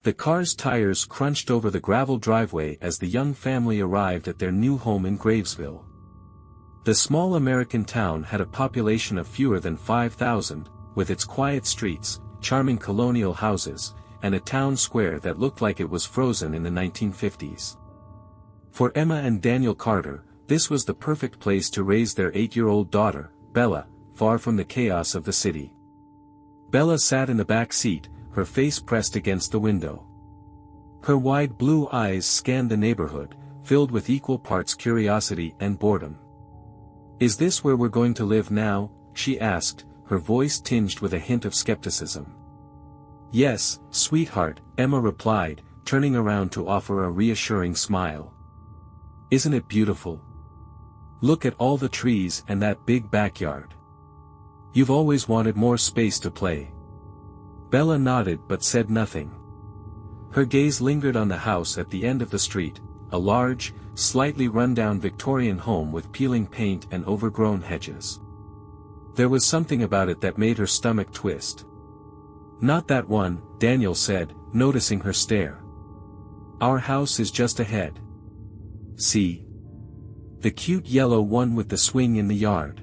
The car's tires crunched over the gravel driveway as the young family arrived at their new home in Gravesville. The small American town had a population of fewer than 5,000, with its quiet streets, charming colonial houses, and a town square that looked like it was frozen in the 1950s. For Emma and Daniel Carter, this was the perfect place to raise their 8-year-old daughter, Bella, far from the chaos of the city. Bella sat in the back seat, her face pressed against the window. Her wide blue eyes scanned the neighborhood, filled with equal parts curiosity and boredom. "Is this where we're going to live now?" she asked, her voice tinged with a hint of skepticism. "Yes, sweetheart," Emma replied, turning around to offer a reassuring smile. "Isn't it beautiful? Look at all the trees and that big backyard. You've always wanted more space to play." Bella nodded but said nothing. Her gaze lingered on the house at the end of the street, a large, slightly run-down Victorian home with peeling paint and overgrown hedges. There was something about it that made her stomach twist. "Not that one," Daniel said, noticing her stare. "Our house is just ahead. See? The cute yellow one with the swing in the yard."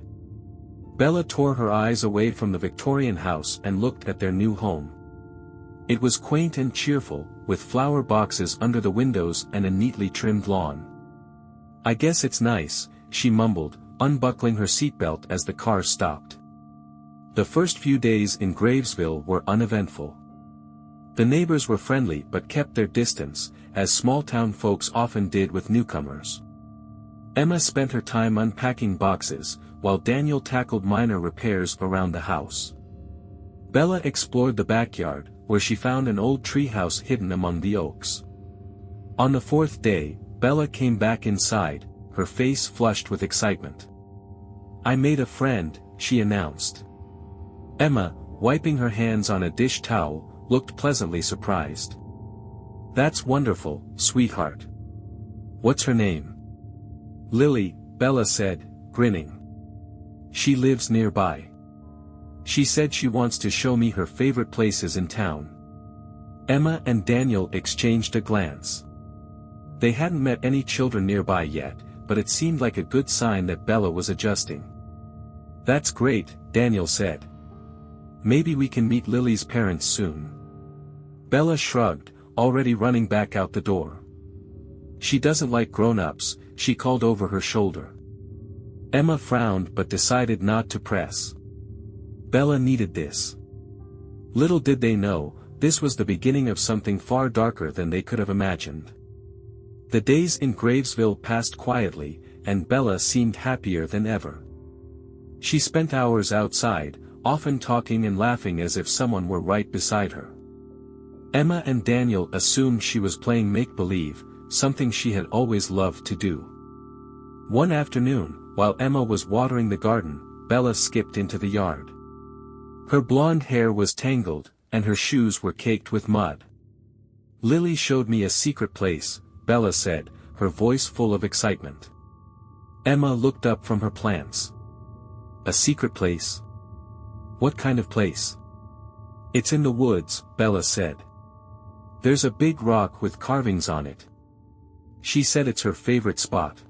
Bella tore her eyes away from the Victorian house and looked at their new home. It was quaint and cheerful, with flower boxes under the windows and a neatly trimmed lawn. "I guess it's nice," she mumbled, unbuckling her seatbelt as the car stopped. The first few days in Gravesville were uneventful. The neighbors were friendly but kept their distance, as small-town folks often did with newcomers. Emma spent her time unpacking boxes, while Daniel tackled minor repairs around the house. Bella explored the backyard, where she found an old treehouse hidden among the oaks. On the fourth day, Bella came back inside, her face flushed with excitement. "I made a friend," she announced. Emma, wiping her hands on a dish towel, looked pleasantly surprised. "That's wonderful, sweetheart. What's her name?" "Lily," Bella said, grinning. "She lives nearby. She said she wants to show me her favorite places in town." Emma and Daniel exchanged a glance. They hadn't met any children nearby yet, but it seemed like a good sign that Bella was adjusting. "That's great," Daniel said. "Maybe we can meet Lily's parents soon." Bella shrugged, already running back out the door. "She doesn't like grown-ups," she called over her shoulder. Emma frowned but decided not to press. Bella needed this. Little did they know, this was the beginning of something far darker than they could have imagined. The days in Gravesville passed quietly, and Bella seemed happier than ever. She spent hours outside, often talking and laughing as if someone were right beside her. Emma and Daniel assumed she was playing make-believe, something she had always loved to do. One afternoon, while Emma was watering the garden, Bella skipped into the yard. Her blonde hair was tangled, and her shoes were caked with mud. "Lily showed me a secret place," Bella said, her voice full of excitement. Emma looked up from her plants. "A secret place? What kind of place?" "It's in the woods," Bella said. "There's a big rock with carvings on it. She said it's her favorite spot."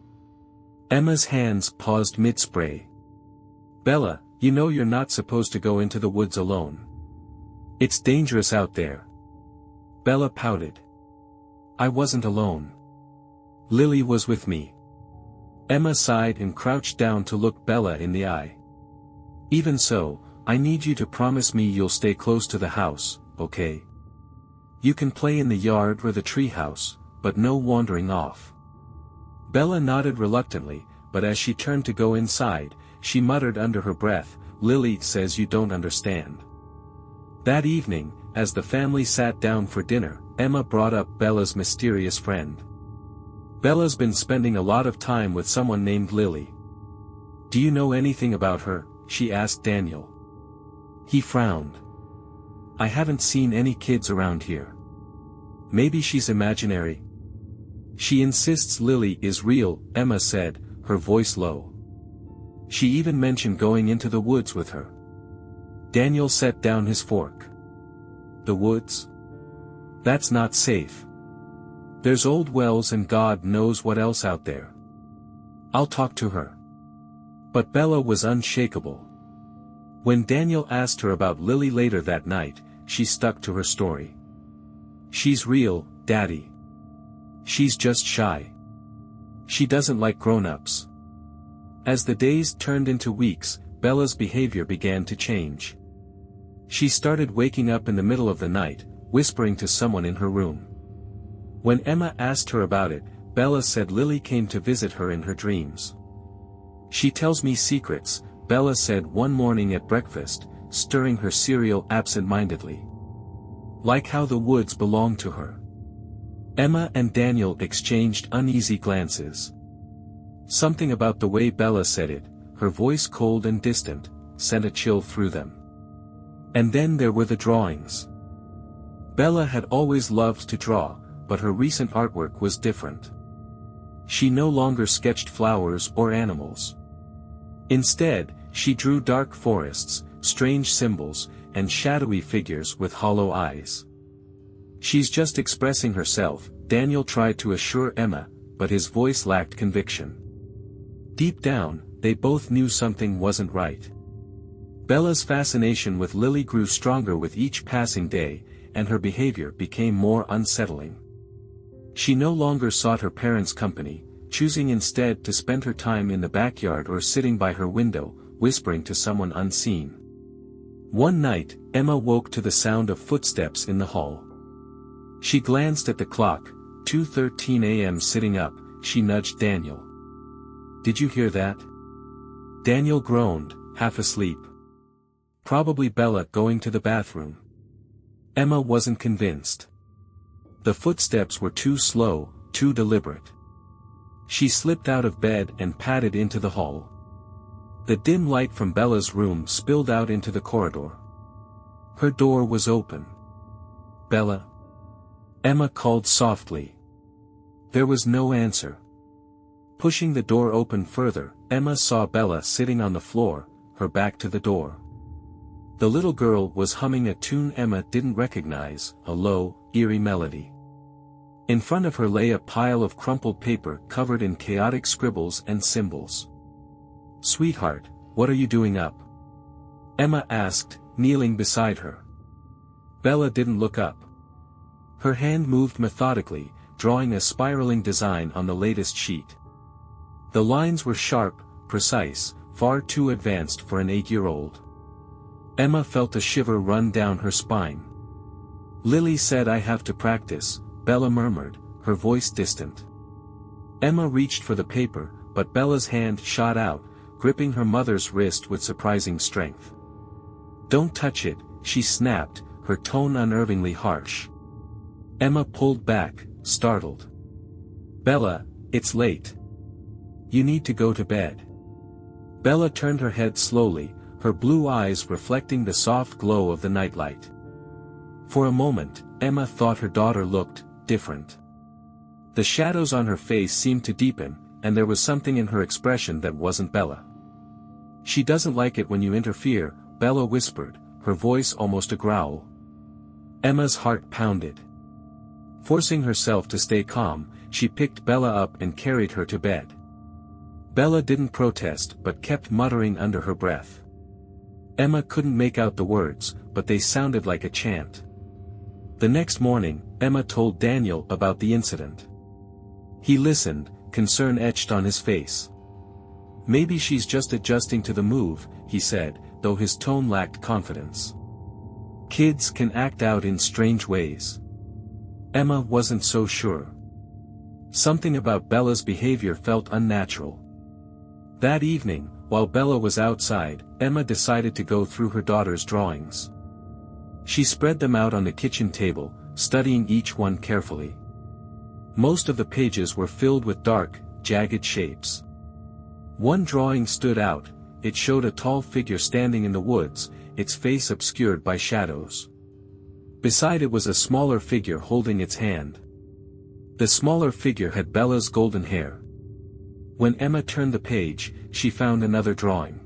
Emma's hands paused mid-spray. "Bella, you know you're not supposed to go into the woods alone. It's dangerous out there." Bella pouted. "I wasn't alone. Lily was with me." Emma sighed and crouched down to look Bella in the eye. "Even so, I need you to promise me you'll stay close to the house, okay? You can play in the yard or the treehouse, but no wandering off." Bella nodded reluctantly, but as she turned to go inside, she muttered under her breath, "Lily says you don't understand." That evening, as the family sat down for dinner, Emma brought up Bella's mysterious friend. "Bella's been spending a lot of time with someone named Lily. Do you know anything about her?" she asked Daniel. He frowned. "I haven't seen any kids around here. Maybe she's imaginary." "She insists Lily is real," Emma said, her voice low. "She even mentioned going into the woods with her." Daniel set down his fork. "The woods? That's not safe. There's old wells and God knows what else out there. I'll talk to her. But Bella was unshakable. When Daniel asked her about Lily later that night, she stuck to her story. She's real, Daddy. She's just shy. She doesn't like grown-ups. As the days turned into weeks, Bella's behavior began to change. She started waking up in the middle of the night, whispering to someone in her room. When Emma asked her about it, Bella said Lily came to visit her in her dreams. She tells me secrets, Bella said one morning at breakfast, stirring her cereal absent-mindedly. Like how the woods belong to her. Emma and Daniel exchanged uneasy glances. Something about the way Bella said it, her voice cold and distant, sent a chill through them. And then there were the drawings. Bella had always loved to draw, but her recent artwork was different. She no longer sketched flowers or animals. Instead, she drew dark forests, strange symbols, and shadowy figures with hollow eyes. She's just expressing herself, Daniel tried to assure Emma, but his voice lacked conviction. Deep down, they both knew something wasn't right. Bella's fascination with Lily grew stronger with each passing day, and her behavior became more unsettling. She no longer sought her parents' company, choosing instead to spend her time in the backyard or sitting by her window, whispering to someone unseen. One night, Emma woke to the sound of footsteps in the hall. She glanced at the clock, 2:13 a.m. Sitting up, she nudged Daniel. "Did you hear that?" Daniel groaned, half asleep. Probably Bella going to the bathroom. Emma wasn't convinced. The footsteps were too slow, too deliberate. She slipped out of bed and padded into the hall. The dim light from Bella's room spilled out into the corridor. Her door was open. "Bella?" Emma called softly. There was no answer. Pushing the door open further, Emma saw Bella sitting on the floor, her back to the door. The little girl was humming a tune Emma didn't recognize, a low, eerie melody. In front of her lay a pile of crumpled paper covered in chaotic scribbles and symbols. "Sweetheart, what are you doing up?" Emma asked, kneeling beside her. Bella didn't look up. Her hand moved methodically, drawing a spiraling design on the latest sheet. The lines were sharp, precise, far too advanced for an 8-year-old. Emma felt a shiver run down her spine. "Lily said I have to practice," Bella murmured, her voice distant. Emma reached for the paper, but Bella's hand shot out, gripping her mother's wrist with surprising strength. "Don't touch it," she snapped, her tone unnervingly harsh. Emma pulled back, startled. "Bella, it's late. You need to go to bed." Bella turned her head slowly, her blue eyes reflecting the soft glow of the nightlight. For a moment, Emma thought her daughter looked different. The shadows on her face seemed to deepen, and there was something in her expression that wasn't Bella. "She doesn't like it when you interfere," Bella whispered, her voice almost a growl. Emma's heart pounded. Forcing herself to stay calm, she picked Bella up and carried her to bed. Bella didn't protest but kept muttering under her breath. Emma couldn't make out the words, but they sounded like a chant. The next morning, Emma told Daniel about the incident. He listened, concern etched on his face. "Maybe she's just adjusting to the move," he said, though his tone lacked confidence. "Kids can act out in strange ways." Emma wasn't so sure. Something about Bella's behavior felt unnatural. That evening, while Bella was outside, Emma decided to go through her daughter's drawings. She spread them out on the kitchen table, studying each one carefully. Most of the pages were filled with dark, jagged shapes. One drawing stood out. It showed a tall figure standing in the woods, its face obscured by shadows. Beside it was a smaller figure holding its hand. The smaller figure had Bella's golden hair. When Emma turned the page, she found another drawing.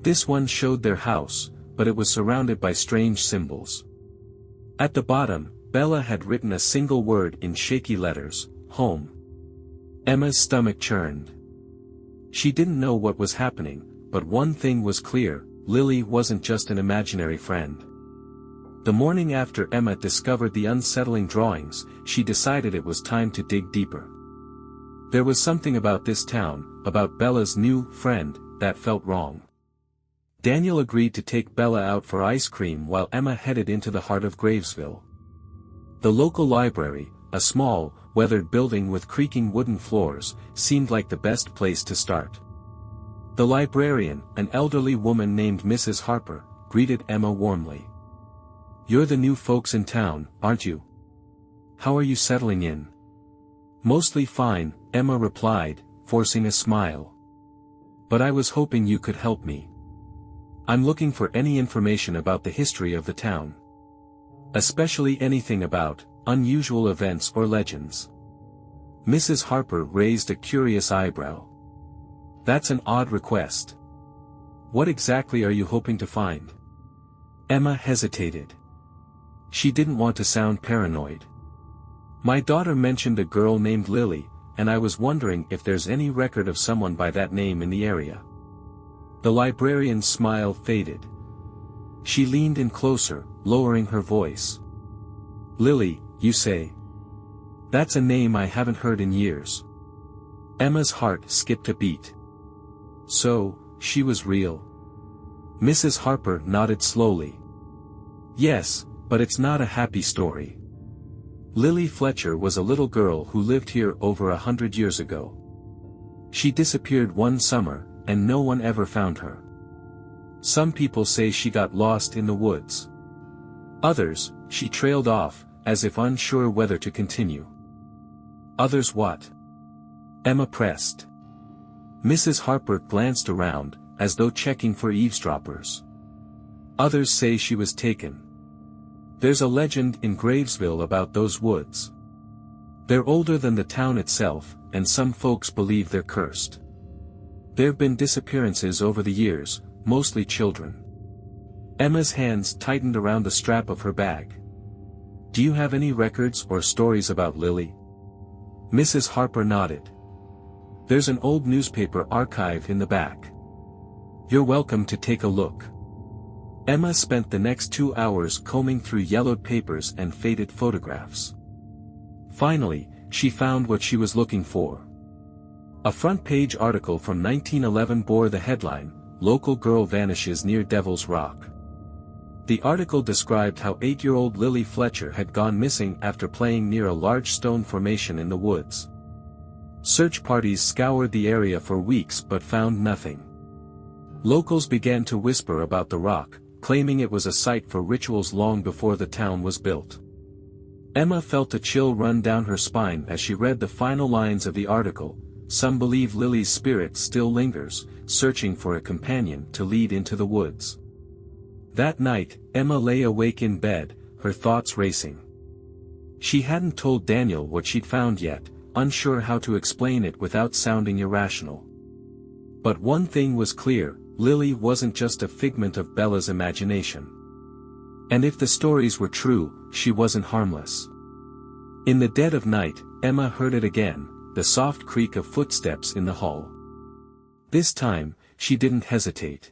This one showed their house, but it was surrounded by strange symbols. At the bottom, Bella had written a single word in shaky letters: home. Emma's stomach churned. She didn't know what was happening, but one thing was clear: Lily wasn't just an imaginary friend. The morning after Emma discovered the unsettling drawings, she decided it was time to dig deeper. There was something about this town, about Bella's new friend, that felt wrong. Daniel agreed to take Bella out for ice cream while Emma headed into the heart of Gravesville. The local library, a small, weathered building with creaking wooden floors, seemed like the best place to start. The librarian, an elderly woman named Mrs. Harper, greeted Emma warmly. "You're the new folks in town, aren't you? How are you settling in?" "Mostly fine," Emma replied, forcing a smile. "But I was hoping you could help me. I'm looking for any information about the history of the town. Especially anything about unusual events or legends." Mrs. Harper raised a curious eyebrow. "That's an odd request. What exactly are you hoping to find?" Emma hesitated. She didn't want to sound paranoid. "My daughter mentioned a girl named Lily, and I was wondering if there's any record of someone by that name in the area." The librarian's smile faded. She leaned in closer, lowering her voice. "Lily, you say? That's a name I haven't heard in years." Emma's heart skipped a beat. "So, she was real?" Mrs. Harper nodded slowly. "Yes, but it's not a happy story. Lily Fletcher was a little girl who lived here over 100 years ago. She disappeared one summer, and no one ever found her. Some people say she got lost in the woods. Others, she trailed off, as if unsure whether to continue." "Others what?" Emma pressed. Mrs. Harper glanced around, as though checking for eavesdroppers. "Others say she was taken. There's a legend in Gravesville about those woods. They're older than the town itself, and some folks believe they're cursed. There've been disappearances over the years, mostly children." Emma's hands tightened around the strap of her bag. "Do you have any records or stories about Lily?" Mrs. Harper nodded. "There's an old newspaper archive in the back. You're welcome to take a look." Emma spent the next 2 hours combing through yellowed papers and faded photographs. Finally, she found what she was looking for. A front-page article from 1911 bore the headline, "Local Girl Vanishes Near Devil's Rock." The article described how 8-year-old Lily Fletcher had gone missing after playing near a large stone formation in the woods. Search parties scoured the area for weeks but found nothing. Locals began to whisper about the rock, claiming it was a site for rituals long before the town was built. Emma felt a chill run down her spine as she read the final lines of the article. "Some believe Lily's spirit still lingers, searching for a companion to lead into the woods." That night, Emma lay awake in bed, her thoughts racing. She hadn't told Daniel what she'd found yet, unsure how to explain it without sounding irrational. But one thing was clear: Lily wasn't just a figment of Bella's imagination. And if the stories were true, she wasn't harmless. In the dead of night, Emma heard it again, the soft creak of footsteps in the hall. This time, she didn't hesitate.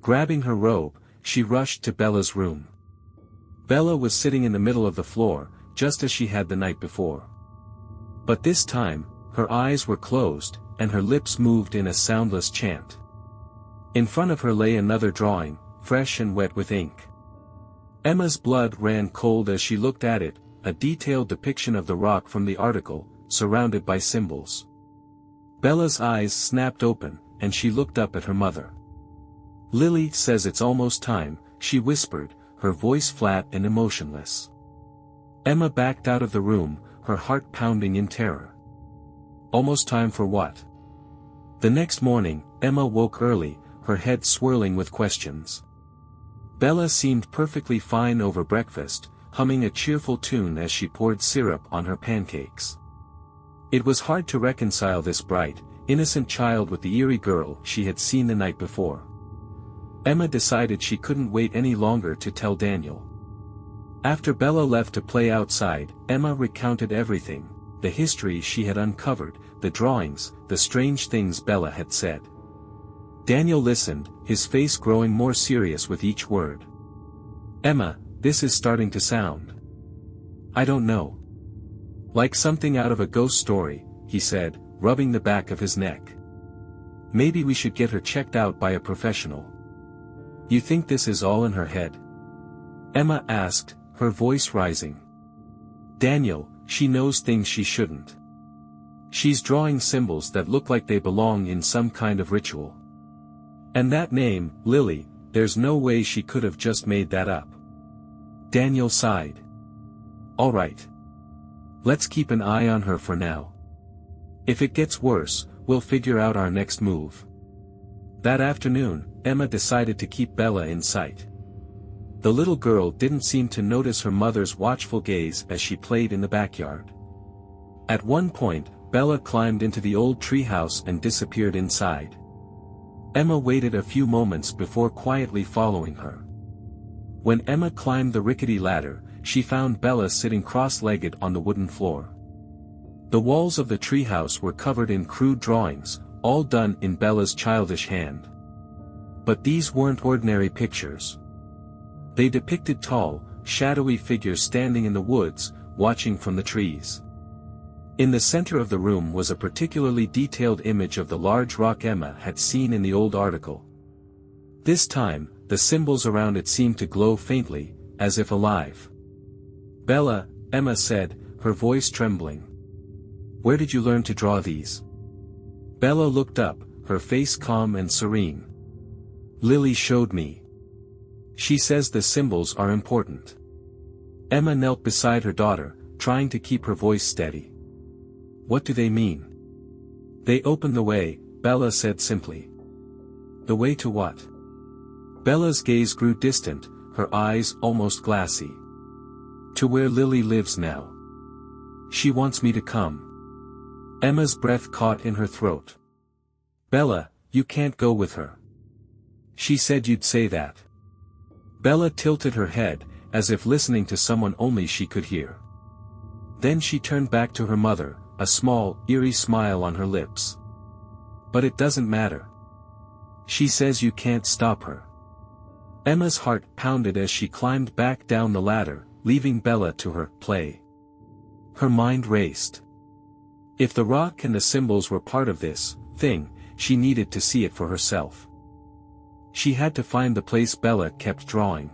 Grabbing her robe, she rushed to Bella's room. Bella was sitting in the middle of the floor, just as she had the night before. But this time, her eyes were closed, and her lips moved in a soundless chant. In front of her lay another drawing, fresh and wet with ink. Emma's blood ran cold as she looked at it, a detailed depiction of the rock from the article, surrounded by symbols. Bella's eyes snapped open, and she looked up at her mother. "Lily says it's almost time," she whispered, her voice flat and emotionless. Emma backed out of the room, her heart pounding in terror. Almost time for what? The next morning, Emma woke early, her head swirling with questions. Bella seemed perfectly fine over breakfast, humming a cheerful tune as she poured syrup on her pancakes. It was hard to reconcile this bright, innocent child with the eerie girl she had seen the night before. Emma decided she couldn't wait any longer to tell Daniel. After Bella left to play outside, Emma recounted everything, the history she had uncovered, the drawings, the strange things Bella had said. Daniel listened, his face growing more serious with each word. "Emma, this is starting to sound. I don't know. Like something out of a ghost story," he said, rubbing the back of his neck. "Maybe we should get her checked out by a professional." "You think this is all in her head?" Emma asked, her voice rising. "Daniel, she knows things she shouldn't. She's drawing symbols that look like they belong in some kind of ritual. And that name, Lily, there's no way she could have just made that up." Daniel sighed. "All right. Let's keep an eye on her for now. If it gets worse, we'll figure out our next move." That afternoon, Emma decided to keep Bella in sight. The little girl didn't seem to notice her mother's watchful gaze as she played in the backyard. At one point, Bella climbed into the old treehouse and disappeared inside. Emma waited a few moments before quietly following her. When Emma climbed the rickety ladder, she found Bella sitting cross-legged on the wooden floor. The walls of the treehouse were covered in crude drawings, all done in Bella's childish hand. But these weren't ordinary pictures. They depicted tall, shadowy figures standing in the woods, watching from the trees. In the center of the room was a particularly detailed image of the large rock Emma had seen in the old article. This time, the symbols around it seemed to glow faintly, as if alive. "Bella," Emma said, her voice trembling. "Where did you learn to draw these?" Bella looked up, her face calm and serene. "Lily showed me. She says the symbols are important." Emma knelt beside her daughter, trying to keep her voice steady. "What do they mean?" "They open the way," Bella said simply. "The way to what?" Bella's gaze grew distant, her eyes almost glassy. "To where Lily lives now. She wants me to come." Emma's breath caught in her throat. "Bella, you can't go with her. She said you'd say that." Bella tilted her head, as if listening to someone only she could hear. Then she turned back to her mother, a small, eerie smile on her lips. "But it doesn't matter. She says you can't stop her." Emma's heart pounded as she climbed back down the ladder, leaving Bella to her play. Her mind raced. If the rock and the symbols were part of this thing, she needed to see it for herself. She had to find the place Bella kept drawing.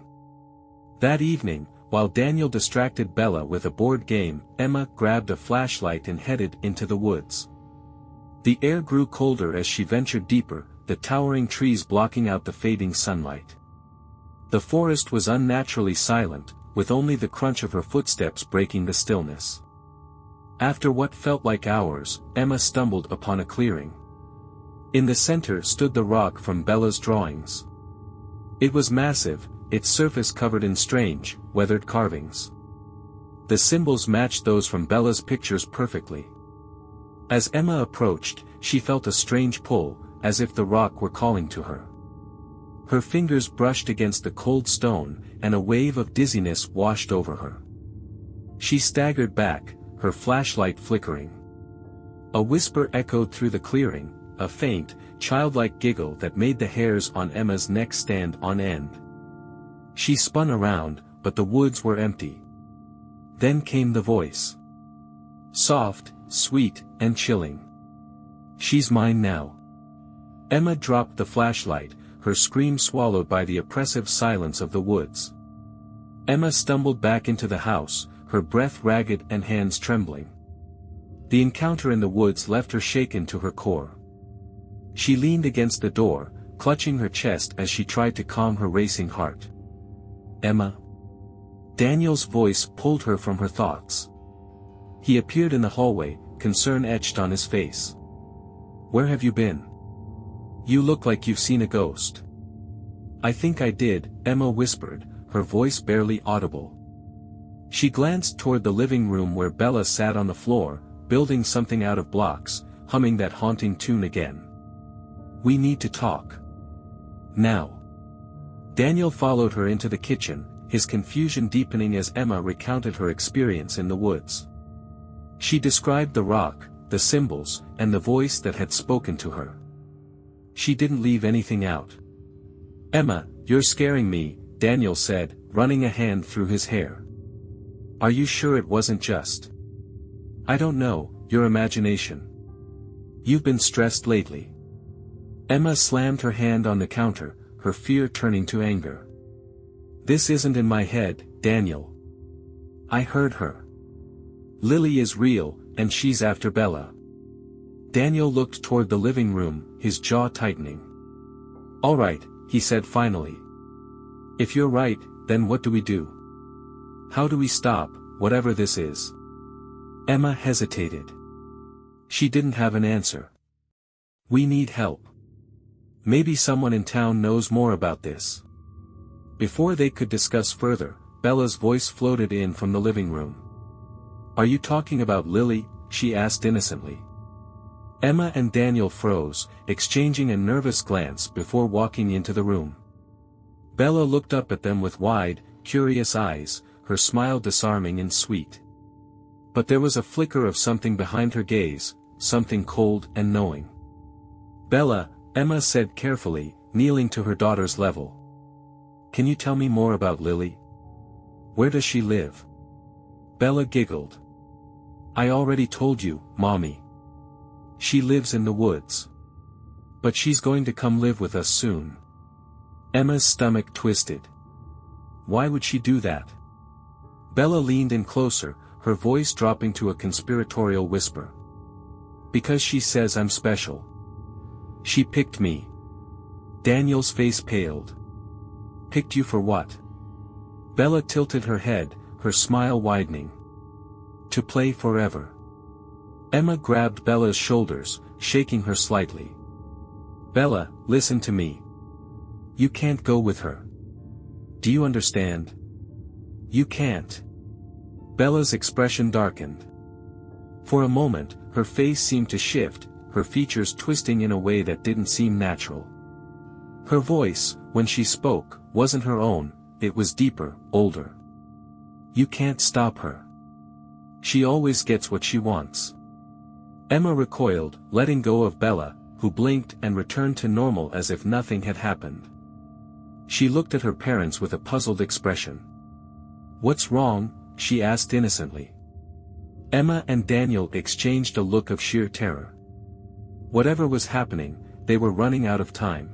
That evening, while Daniel distracted Bella with a board game, Emma grabbed a flashlight and headed into the woods. The air grew colder as she ventured deeper, the towering trees blocking out the fading sunlight. The forest was unnaturally silent, with only the crunch of her footsteps breaking the stillness. After what felt like hours, Emma stumbled upon a clearing. In the center stood the rock from Bella's drawings. It was massive, its surface covered in strange, weathered carvings. The symbols matched those from Bella's pictures perfectly. As Emma approached, she felt a strange pull, as if the rock were calling to her. Her fingers brushed against the cold stone, and a wave of dizziness washed over her. She staggered back, her flashlight flickering. A whisper echoed through the clearing, a faint, childlike giggle that made the hairs on Emma's neck stand on end. She spun around, but the woods were empty. Then came the voice. Soft, sweet, and chilling. "She's mine now." Emma dropped the flashlight, her scream swallowed by the oppressive silence of the woods. Emma stumbled back into the house, her breath ragged and hands trembling. The encounter in the woods left her shaken to her core. She leaned against the door, clutching her chest as she tried to calm her racing heart. "Emma?" Daniel's voice pulled her from her thoughts. He appeared in the hallway, concern etched on his face. "Where have you been? You look like you've seen a ghost." "I think I did," Emma whispered, her voice barely audible. She glanced toward the living room where Bella sat on the floor, building something out of blocks, humming that haunting tune again. "We need to talk. Now." Daniel followed her into the kitchen, his confusion deepening as Emma recounted her experience in the woods. She described the rock, the symbols, and the voice that had spoken to her. She didn't leave anything out. "Emma, you're scaring me," Daniel said, running a hand through his hair. "Are you sure it wasn't just—" "I don't know, your imagination. You've been stressed lately." Emma slammed her hand on the counter, her fear turning to anger. "This isn't in my head, Daniel. I heard her. Lily is real, and she's after Bella." Daniel looked toward the living room, his jaw tightening. "All right," he said finally. "If you're right, then what do we do? How do we stop, whatever this is?" Emma hesitated. She didn't have an answer. "We need help. Maybe someone in town knows more about this." Before they could discuss further, Bella's voice floated in from the living room. "Are you talking about Lily?" she asked innocently. Emma and Daniel froze, exchanging a nervous glance before walking into the room. Bella looked up at them with wide, curious eyes, her smile disarming and sweet. But there was a flicker of something behind her gaze, something cold and knowing. "Bella," Emma said carefully, kneeling to her daughter's level. "Can you tell me more about Lily? Where does she live?" Bella giggled. "I already told you, Mommy. She lives in the woods. But she's going to come live with us soon." Emma's stomach twisted. Why would she do that? Bella leaned in closer, her voice dropping to a conspiratorial whisper. "Because she says I'm special. She picked me." Daniel's face paled. "Picked you for what?" Bella tilted her head, her smile widening. "To play forever." Emma grabbed Bella's shoulders, shaking her slightly. "Bella, listen to me. You can't go with her. Do you understand? You can't." Bella's expression darkened. For a moment, her face seemed to shift, her features twisting in a way that didn't seem natural. Her voice, when she spoke, wasn't her own, it was deeper, older. "You can't stop her. She always gets what she wants." Emma recoiled, letting go of Bella, who blinked and returned to normal as if nothing had happened. She looked at her parents with a puzzled expression. "What's wrong?" she asked innocently. Emma and Daniel exchanged a look of sheer terror. Whatever was happening, they were running out of time.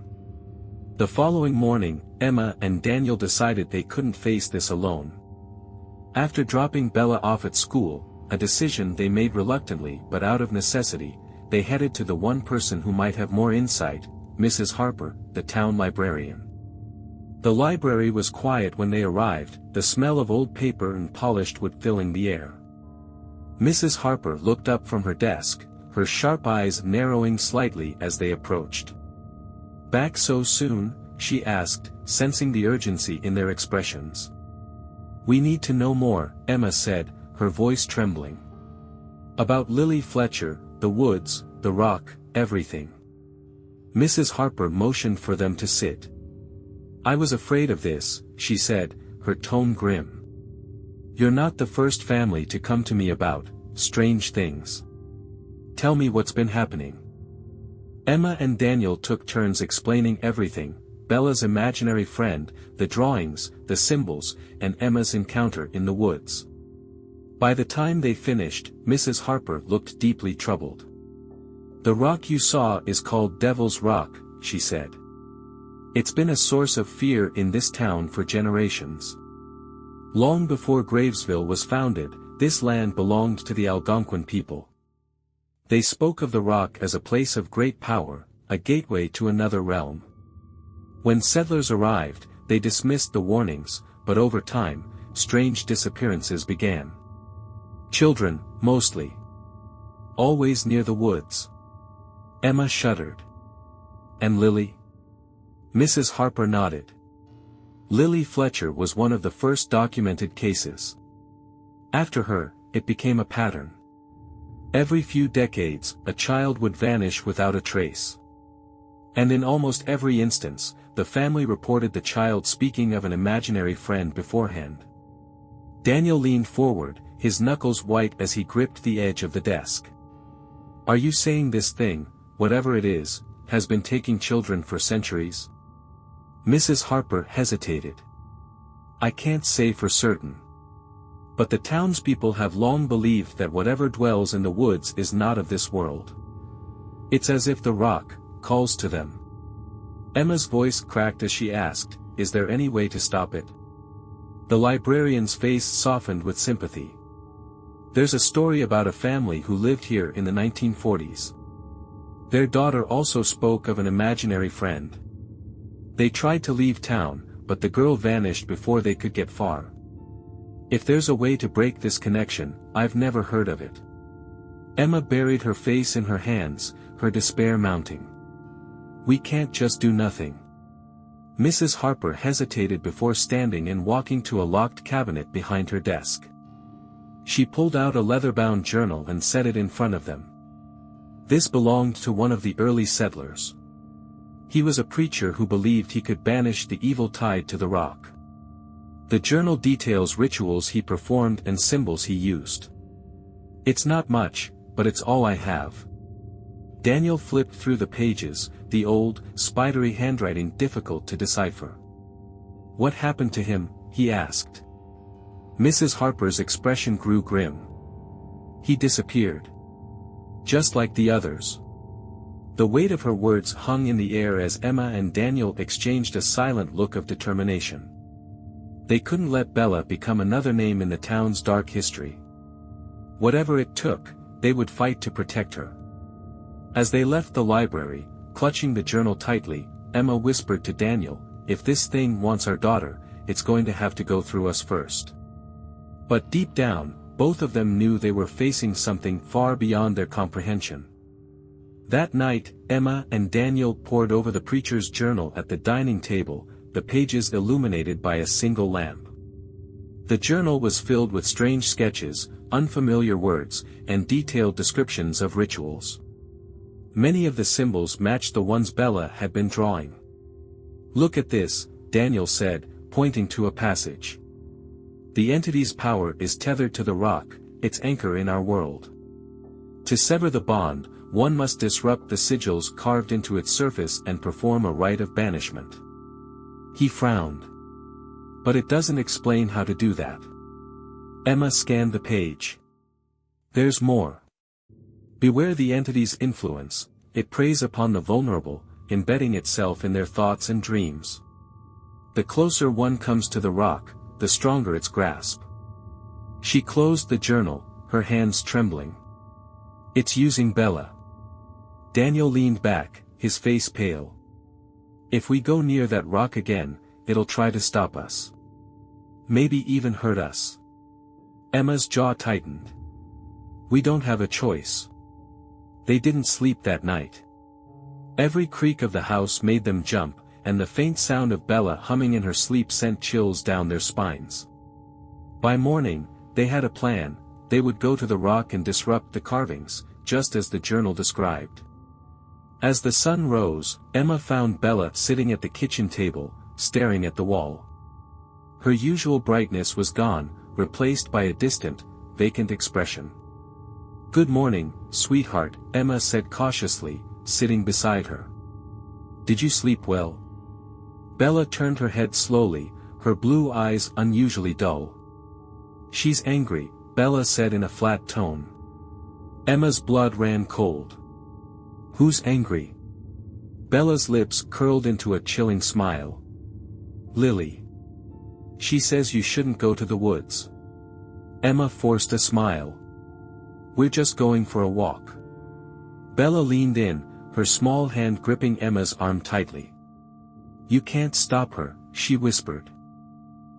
The following morning, Emma and Daniel decided they couldn't face this alone. After dropping Bella off at school, a decision they made reluctantly but out of necessity, they headed to the one person who might have more insight, Mrs. Harper, the town librarian. The library was quiet when they arrived, the smell of old paper and polished wood filling the air. Mrs. Harper looked up from her desk, her sharp eyes narrowing slightly as they approached. "Back so soon?" she asked, sensing the urgency in their expressions. "We need to know more," Emma said, her voice trembling. "About Lily Fletcher, the woods, the rock, everything." Mrs. Harper motioned for them to sit. "I was afraid of this," she said, her tone grim. "You're not the first family to come to me about strange things. Tell me what's been happening." Emma and Daniel took turns explaining everything, Bella's imaginary friend, the drawings, the symbols, and Emma's encounter in the woods. By the time they finished, Mrs. Harper looked deeply troubled. "The rock you saw is called Devil's Rock," she said. "It's been a source of fear in this town for generations. Long before Gravesville was founded, this land belonged to the Algonquin people. They spoke of the rock as a place of great power, a gateway to another realm. When settlers arrived, they dismissed the warnings, but over time, strange disappearances began. Children, mostly. Always near the woods." Emma shuddered. "And Lily?" Mrs. Harper nodded. "Lily Fletcher was one of the first documented cases. After her, it became a pattern. Every few decades, a child would vanish without a trace. And in almost every instance, the family reported the child speaking of an imaginary friend beforehand. Daniel leaned forward, his knuckles white as he gripped the edge of the desk. "Are you saying this thing, whatever it is, has been taking children for centuries?" Mrs. Harper hesitated. "I can't say for certain. But the townspeople have long believed that whatever dwells in the woods is not of this world. It's as if the rock calls to them." Emma's voice cracked as she asked, "Is there any way to stop it?" The librarian's face softened with sympathy. "There's a story about a family who lived here in the 1940s. Their daughter also spoke of an imaginary friend. They tried to leave town, but the girl vanished before they could get far. If there's a way to break this connection, I've never heard of it." Emma buried her face in her hands, her despair mounting. "We can't just do nothing." Mrs. Harper hesitated before standing and walking to a locked cabinet behind her desk. She pulled out a leather-bound journal and set it in front of them. This belonged to one of the early settlers. He was a preacher who believed he could banish the evil tied to the rock. The journal details rituals he performed and symbols he used. "It's not much, but it's all I have." Daniel flipped through the pages, the old, spidery handwriting difficult to decipher. "What happened to him?" he asked. Mrs. Harper's expression grew grim. "He disappeared. Just like the others." The weight of her words hung in the air as Emma and Daniel exchanged a silent look of determination. They couldn't let Bella become another name in the town's dark history. Whatever it took, they would fight to protect her. As they left the library, clutching the journal tightly, Emma whispered to Daniel, "If this thing wants our daughter, it's going to have to go through us first." But deep down, both of them knew they were facing something far beyond their comprehension. That night, Emma and Daniel pored over the preacher's journal at the dining table, the pages illuminated by a single lamp. The journal was filled with strange sketches, unfamiliar words, and detailed descriptions of rituals. Many of the symbols matched the ones Bella had been drawing. "Look at this," Daniel said, pointing to a passage. "The entity's power is tethered to the rock, its anchor in our world. To sever the bond, one must disrupt the sigils carved into its surface and perform a rite of banishment." He frowned. "But it doesn't explain how to do that." Emma scanned the page. "There's more. Beware the entity's influence, it preys upon the vulnerable, embedding itself in their thoughts and dreams. The closer one comes to the rock, the stronger its grasp." She closed the journal, her hands trembling. "It's using Bella." Daniel leaned back, his face pale. "If we go near that rock again, it'll try to stop us. Maybe even hurt us." Emma's jaw tightened. "We don't have a choice." They didn't sleep that night. Every creak of the house made them jump, and the faint sound of Bella humming in her sleep sent chills down their spines. By morning, they had a plan. They would go to the rock and disrupt the carvings, just as the journal described. As the sun rose, Emma found Bella sitting at the kitchen table, staring at the wall. Her usual brightness was gone, replaced by a distant, vacant expression. "Good morning, sweetheart," Emma said cautiously, sitting beside her. "Did you sleep well?" Bella turned her head slowly, her blue eyes unusually dull. "She's angry," Bella said in a flat tone. Emma's blood ran cold. "Who's angry?" Bella's lips curled into a chilling smile. "Lily. She says you shouldn't go to the woods." Emma forced a smile. "We're just going for a walk." Bella leaned in, her small hand gripping Emma's arm tightly. "You can't stop her," she whispered.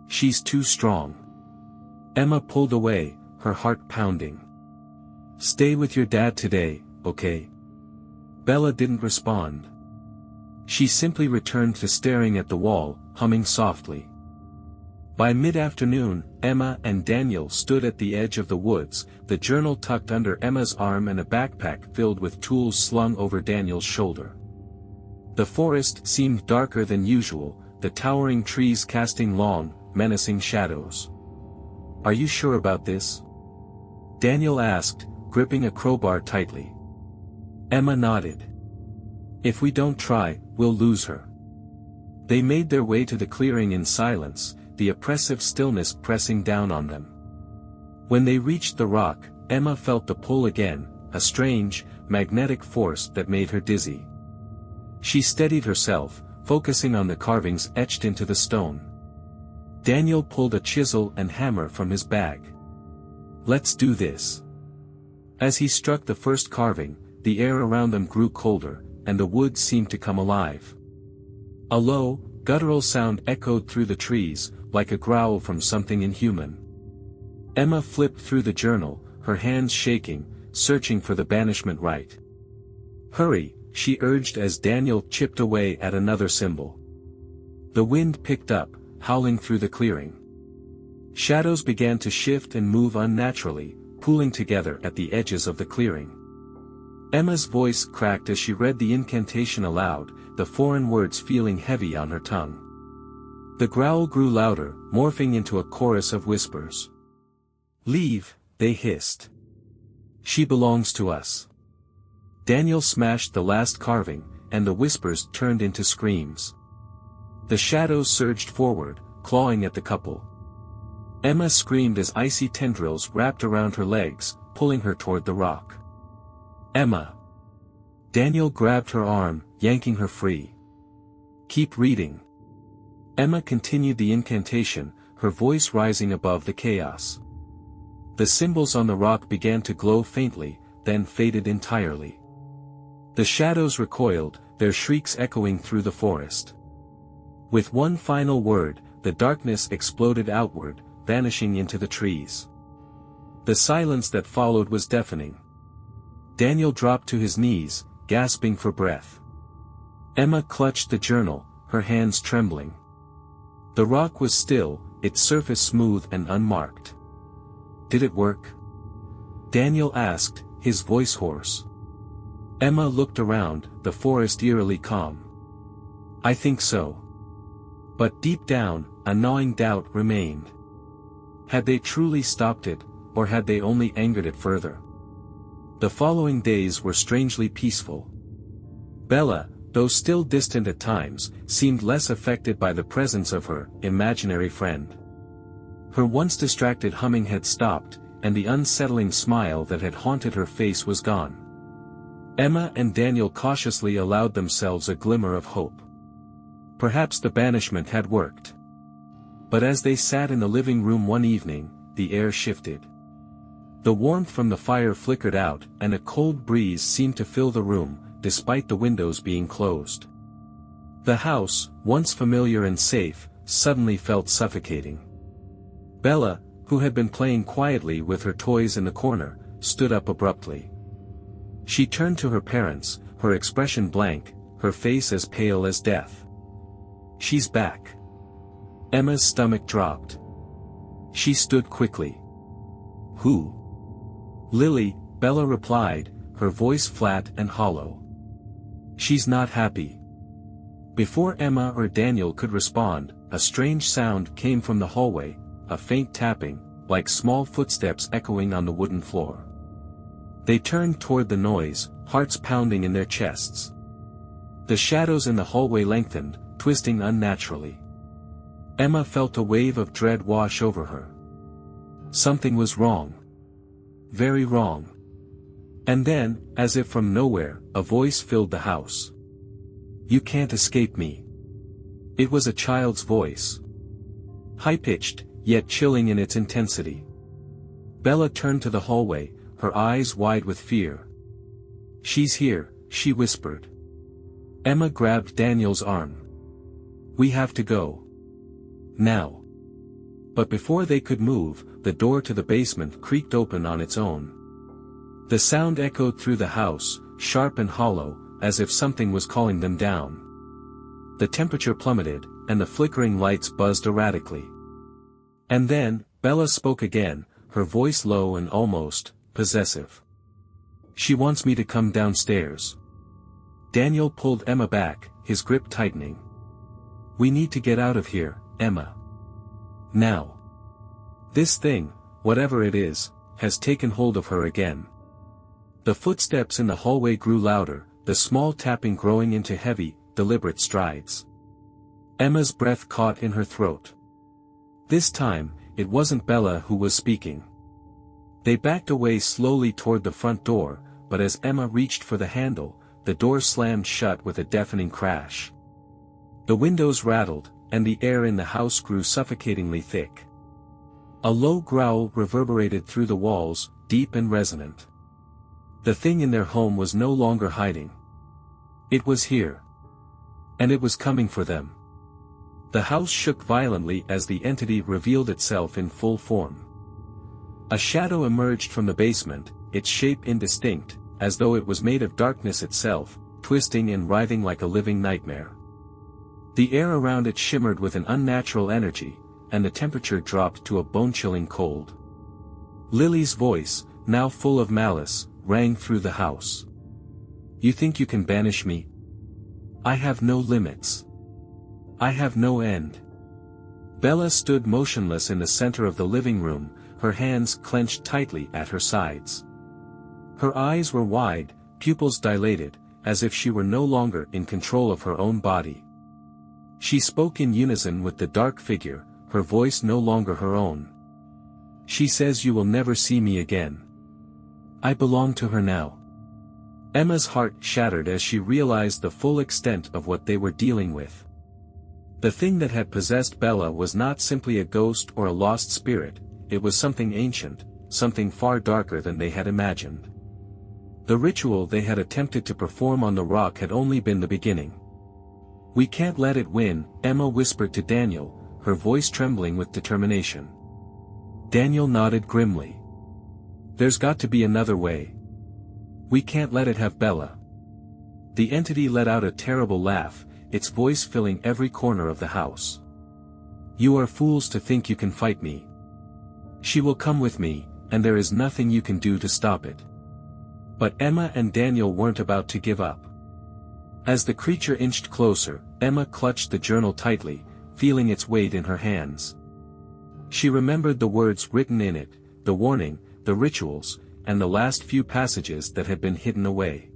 "She's too strong." Emma pulled away, her heart pounding. "Stay with your dad today, okay?" Bella didn't respond. She simply returned to staring at the wall, humming softly. By mid-afternoon, Emma and Daniel stood at the edge of the woods, the journal tucked under Emma's arm and a backpack filled with tools slung over Daniel's shoulder. The forest seemed darker than usual, the towering trees casting long, menacing shadows. "Are you sure about this?" Daniel asked, gripping a crowbar tightly. Emma nodded. "If we don't try, we'll lose her." They made their way to the clearing in silence, the oppressive stillness pressing down on them. When they reached the rock, Emma felt the pull again, a strange, magnetic force that made her dizzy. She steadied herself, focusing on the carvings etched into the stone. Daniel pulled a chisel and hammer from his bag. "Let's do this." As he struck the first carving, the air around them grew colder, and the wood seemed to come alive. A low, guttural sound echoed through the trees, like a growl from something inhuman. Emma flipped through the journal, her hands shaking, searching for the banishment rite. "Hurry," she urged as Daniel chipped away at another symbol. The wind picked up, howling through the clearing. Shadows began to shift and move unnaturally, pooling together at the edges of the clearing. Emma's voice cracked as she read the incantation aloud, the foreign words feeling heavy on her tongue. The growl grew louder, morphing into a chorus of whispers. "Leave," they hissed. "She belongs to us." Daniel smashed the last carving, and the whispers turned into screams. The shadows surged forward, clawing at the couple. Emma screamed as icy tendrils wrapped around her legs, pulling her toward the rock. "Emma!" Daniel grabbed her arm, yanking her free. "Keep reading." Emma continued the incantation, her voice rising above the chaos. The symbols on the rock began to glow faintly, then faded entirely. The shadows recoiled, their shrieks echoing through the forest. With one final word, the darkness exploded outward, vanishing into the trees. The silence that followed was deafening. Daniel dropped to his knees, gasping for breath. Emma clutched the journal, her hands trembling. The rock was still, its surface smooth and unmarked. "Did it work?" Daniel asked, his voice hoarse. Emma looked around, the forest eerily calm. "I think so." But deep down, a gnawing doubt remained. Had they truly stopped it, or had they only angered it further? The following days were strangely peaceful. Bella, though still distant at times, seemed less affected by the presence of her imaginary friend. Her once distracted humming had stopped, and the unsettling smile that had haunted her face was gone. Emma and Daniel cautiously allowed themselves a glimmer of hope. Perhaps the banishment had worked. But as they sat in the living room one evening, the air shifted. The warmth from the fire flickered out, and a cold breeze seemed to fill the room, despite the windows being closed. The house, once familiar and safe, suddenly felt suffocating. Bella, who had been playing quietly with her toys in the corner, stood up abruptly. She turned to her parents, her expression blank, her face as pale as death. "She's back." Emma's stomach dropped. She stood quickly. "Who?" "Lily," Bella replied, her voice flat and hollow. "She's not happy." Before Emma or Daniel could respond, a strange sound came from the hallway, a faint tapping, like small footsteps echoing on the wooden floor. They turned toward the noise, hearts pounding in their chests. The shadows in the hallway lengthened, twisting unnaturally. Emma felt a wave of dread wash over her. Something was wrong. Very wrong. And then, as if from nowhere, a voice filled the house. "You can't escape me." It was a child's voice. High-pitched, yet chilling in its intensity. Bella turned to the hallway, her eyes wide with fear. "She's here," she whispered. Emma grabbed Daniel's arm. "We have to go. Now." But before they could move, the door to the basement creaked open on its own. The sound echoed through the house, sharp and hollow, as if something was calling them down. The temperature plummeted, and the flickering lights buzzed erratically. And then, Bella spoke again, her voice low and almost possessive. "She wants me to come downstairs." Daniel pulled Emma back, his grip tightening. "We need to get out of here, Emma. Now. This thing, whatever it is, has taken hold of her again." The footsteps in the hallway grew louder, the small tapping growing into heavy, deliberate strides. Emma's breath caught in her throat. This time, it wasn't Bella who was speaking. They backed away slowly toward the front door, but as Emma reached for the handle, the door slammed shut with a deafening crash. The windows rattled, and the air in the house grew suffocatingly thick. A low growl reverberated through the walls, deep and resonant. The thing in their home was no longer hiding. It was here. And it was coming for them. The house shook violently as the entity revealed itself in full form. A shadow emerged from the basement, its shape indistinct, as though it was made of darkness itself, twisting and writhing like a living nightmare. The air around it shimmered with an unnatural energy, and the temperature dropped to a bone-chilling cold. Lily's voice, now full of malice, rang through the house. "You think you can banish me? I have no limits. I have no end." Bella stood motionless in the center of the living room, her hands clenched tightly at her sides. Her eyes were wide, pupils dilated, as if she were no longer in control of her own body. She spoke in unison with the dark figure, her voice no longer her own. "She says you will never see me again. I belong to her now." Emma's heart shattered as she realized the full extent of what they were dealing with. The thing that had possessed Bella was not simply a ghost or a lost spirit, it was something ancient, something far darker than they had imagined. The ritual they had attempted to perform on the rock had only been the beginning. "We can't let it win," Emma whispered to Daniel, her voice trembling with determination. Daniel nodded grimly. "There's got to be another way. We can't let it have Bella." The entity let out a terrible laugh, its voice filling every corner of the house. "You are fools to think you can fight me. She will come with me, and there is nothing you can do to stop it." But Emma and Daniel weren't about to give up. As the creature inched closer, Emma clutched the journal tightly, feeling its weight in her hands. She remembered the words written in it, the warning, the rituals, and the last few passages that had been hidden away.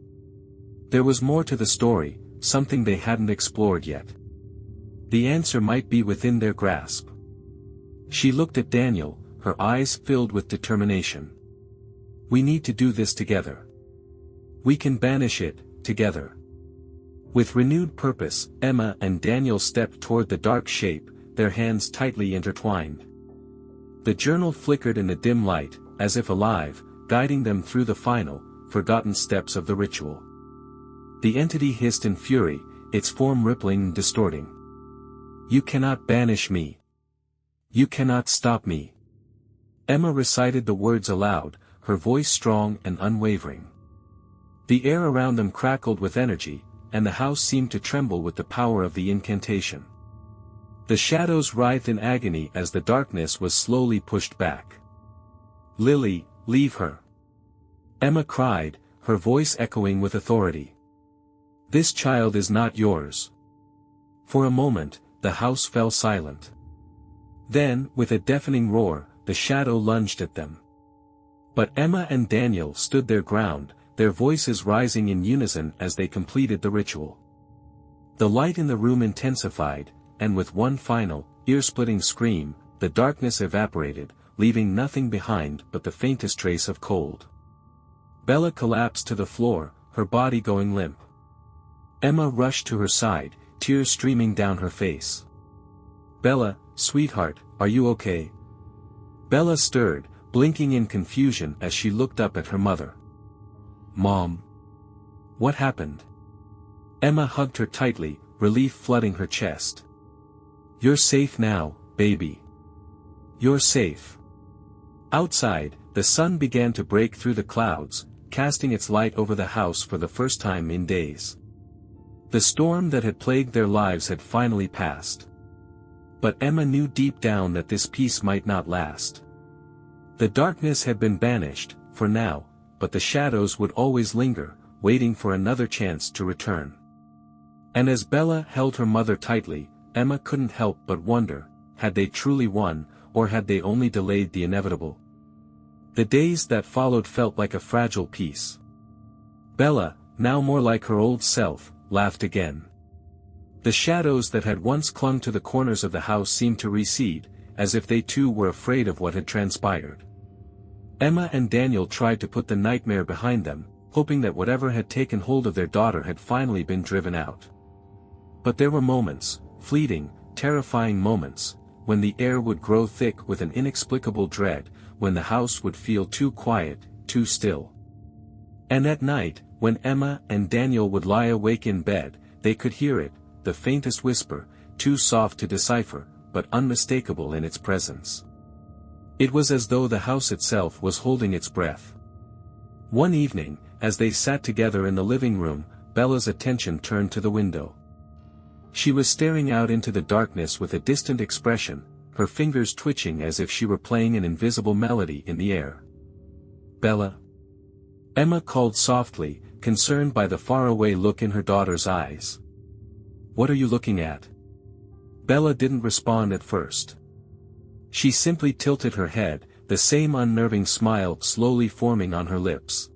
There was more to the story, something they hadn't explored yet. The answer might be within their grasp. She looked at Daniel, her eyes filled with determination. "We need to do this together. We can banish it, together." With renewed purpose, Emma and Daniel stepped toward the dark shape, their hands tightly intertwined. The journal flickered in the dim light, as if alive, guiding them through the final, forgotten steps of the ritual. The entity hissed in fury, its form rippling and distorting. "You cannot banish me. You cannot stop me." Emma recited the words aloud, her voice strong and unwavering. The air around them crackled with energy, and the house seemed to tremble with the power of the incantation. The shadows writhed in agony as the darkness was slowly pushed back. "Lily, leave her!" Emma cried, her voice echoing with authority. "This child is not yours." For a moment, the house fell silent. Then, with a deafening roar, the shadow lunged at them. But Emma and Daniel stood their ground, their voices rising in unison as they completed the ritual. The light in the room intensified, and with one final, ear-splitting scream, the darkness evaporated, leaving nothing behind but the faintest trace of cold. Bella collapsed to the floor, her body going limp. Emma rushed to her side, tears streaming down her face. "Bella, sweetheart, are you okay?" Bella stirred, blinking in confusion as she looked up at her mother. "Mom. What happened?" Emma hugged her tightly, relief flooding her chest. "You're safe now, baby. You're safe." Outside, the sun began to break through the clouds, casting its light over the house for the first time in days. The storm that had plagued their lives had finally passed. But Emma knew deep down that this peace might not last. The darkness had been banished, for now, but the shadows would always linger, waiting for another chance to return. And as Bella held her mother tightly, Emma couldn't help but wonder, had they truly won, or had they only delayed the inevitable? The days that followed felt like a fragile peace. Bella, now more like her old self, laughed again. The shadows that had once clung to the corners of the house seemed to recede, as if they too were afraid of what had transpired. Emma and Daniel tried to put the nightmare behind them, hoping that whatever had taken hold of their daughter had finally been driven out. But there were moments, fleeting, terrifying moments, when the air would grow thick with an inexplicable dread, when the house would feel too quiet, too still. And at night, when Emma and Daniel would lie awake in bed, they could hear it, the faintest whisper, too soft to decipher, but unmistakable in its presence. It was as though the house itself was holding its breath. One evening, as they sat together in the living room, Bella's attention turned to the window. She was staring out into the darkness with a distant expression, her fingers twitching as if she were playing an invisible melody in the air. "Bella?" Emma called softly, concerned by the faraway look in her daughter's eyes. "What are you looking at?" Bella didn't respond at first. She simply tilted her head, the same unnerving smile slowly forming on her lips.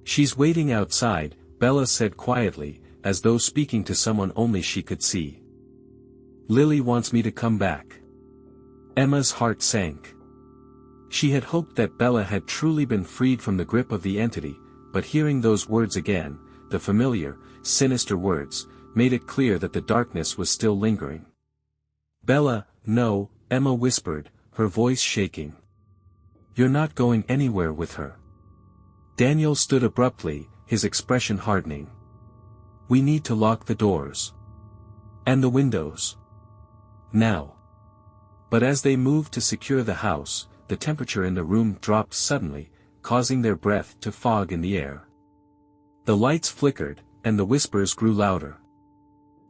"She's waiting outside," Bella said quietly, as though speaking to someone only she could see. "Lily wants me to come back." Emma's heart sank. She had hoped that Bella had truly been freed from the grip of the entity, but hearing those words again, the familiar, sinister words, made it clear that the darkness was still lingering. "Bella, no," Emma whispered, her voice shaking. "You're not going anywhere with her." Daniel stood abruptly, his expression hardening. "We need to lock the doors. And the windows. Now." But as they moved to secure the house, the temperature in the room dropped suddenly, causing their breath to fog in the air. The lights flickered, and the whispers grew louder.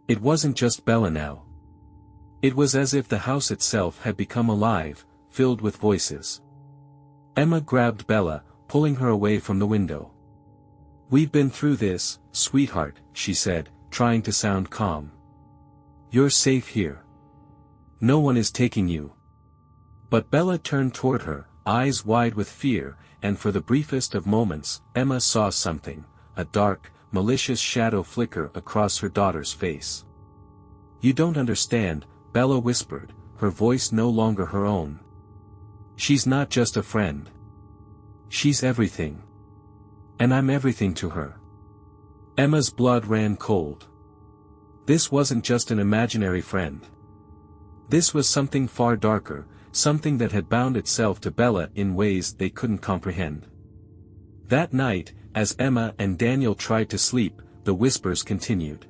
It wasn't just Bella now. It was as if the house itself had become alive, filled with voices. Emma grabbed Bella, pulling her away from the window. "We've been through this, sweetheart," she said, trying to sound calm. "You're safe here. No one is taking you." But Bella turned toward her, eyes wide with fear, and for the briefest of moments, Emma saw something, a dark, malicious shadow flicker across her daughter's face. "You don't understand," Bella whispered, her voice no longer her own. "She's not just a friend. She's everything. And I'm everything to her." Emma's blood ran cold. This wasn't just an imaginary friend. This was something far darker, something that had bound itself to Bella in ways they couldn't comprehend. That night, as Emma and Daniel tried to sleep, the whispers continued.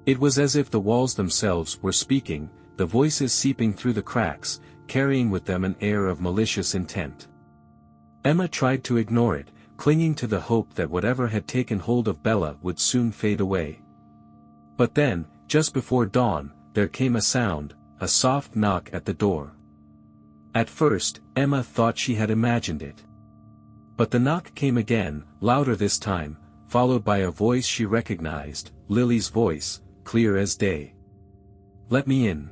It was as if the walls themselves were speaking, the voices seeping through the cracks, carrying with them an air of malicious intent. Emma tried to ignore it, clinging to the hope that whatever had taken hold of Bella would soon fade away. But then, just before dawn, there came a sound, a soft knock at the door. At first, Emma thought she had imagined it. But the knock came again, louder this time, followed by a voice she recognized, Lily's voice, clear as day. "Let me in."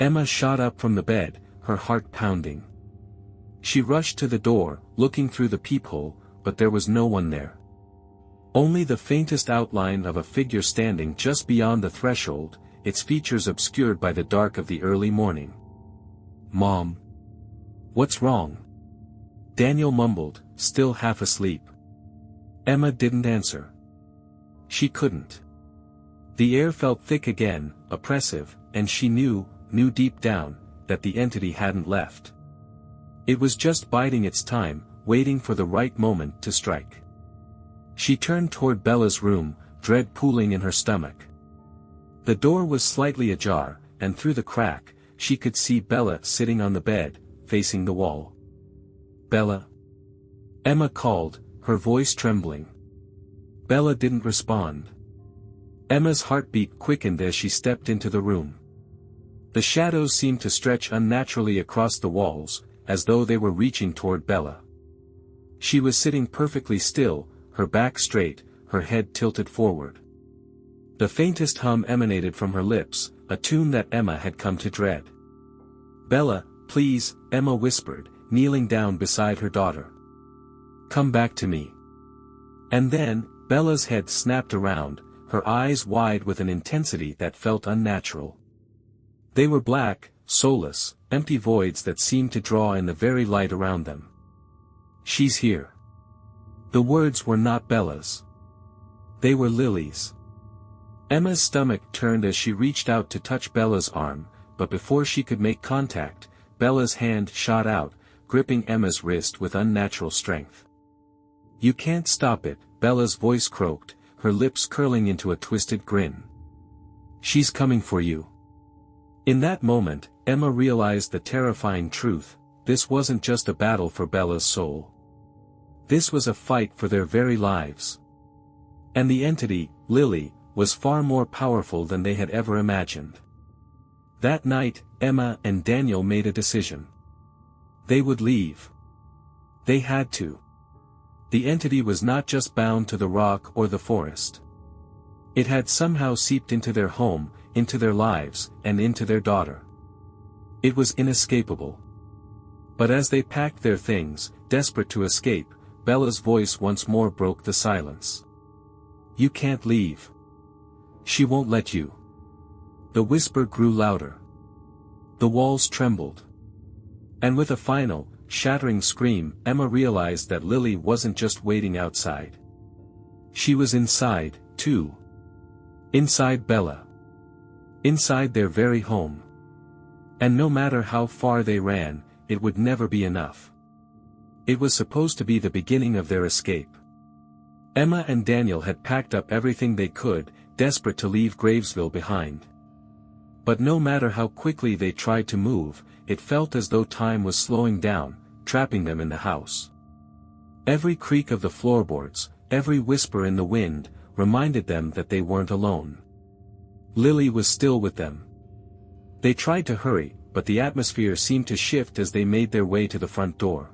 Emma shot up from the bed, her heart pounding. She rushed to the door, looking through the peephole, but there was no one there. Only the faintest outline of a figure standing just beyond the threshold, its features obscured by the dark of the early morning. "Mom? What's wrong?" Daniel mumbled, still half asleep. Emma didn't answer. She couldn't. The air felt thick again, oppressive, and she knew deep down, that the entity hadn't left. It was just biding its time, waiting for the right moment to strike. She turned toward Bella's room, dread pooling in her stomach. The door was slightly ajar, and through the crack, she could see Bella sitting on the bed, facing the wall. "Bella?" Emma called, her voice trembling. Bella didn't respond. Emma's heartbeat quickened as she stepped into the room. The shadows seemed to stretch unnaturally across the walls, as though they were reaching toward Bella. She was sitting perfectly still, her back straight, her head tilted forward. The faintest hum emanated from her lips, a tune that Emma had come to dread. "Bella, please," Emma whispered, kneeling down beside her daughter. "Come back to me." And then, Bella's head snapped around, her eyes wide with an intensity that felt unnatural. They were black, soulless, empty voids that seemed to draw in the very light around them. "She's here." The words were not Bella's. They were Lily's. Emma's stomach turned as she reached out to touch Bella's arm, but before she could make contact, Bella's hand shot out, gripping Emma's wrist with unnatural strength. "You can't stop it," Bella's voice croaked, her lips curling into a twisted grin. "She's coming for you." In that moment, Emma realized the terrifying truth: this wasn't just a battle for Bella's soul. This was a fight for their very lives. And the entity, Lily, was far more powerful than they had ever imagined. That night, Emma and Daniel made a decision. They would leave. They had to. The entity was not just bound to the rock or the forest. It had somehow seeped into their home, into their lives, and into their daughter. It was inescapable. But as they packed their things, desperate to escape, Bella's voice once more broke the silence. "You can't leave. She won't let you." The whisper grew louder. The walls trembled. And with a final, shattering scream, Emma realized that Lily wasn't just waiting outside. She was inside, too. Inside Bella. Inside their very home. And no matter how far they ran, it would never be enough. It was supposed to be the beginning of their escape. Emma and Daniel had packed up everything they could, desperate to leave Gravesville behind. But no matter how quickly they tried to move, it felt as though time was slowing down, trapping them in the house. Every creak of the floorboards, every whisper in the wind, reminded them that they weren't alone. Lily was still with them. They tried to hurry, but the atmosphere seemed to shift as they made their way to the front door.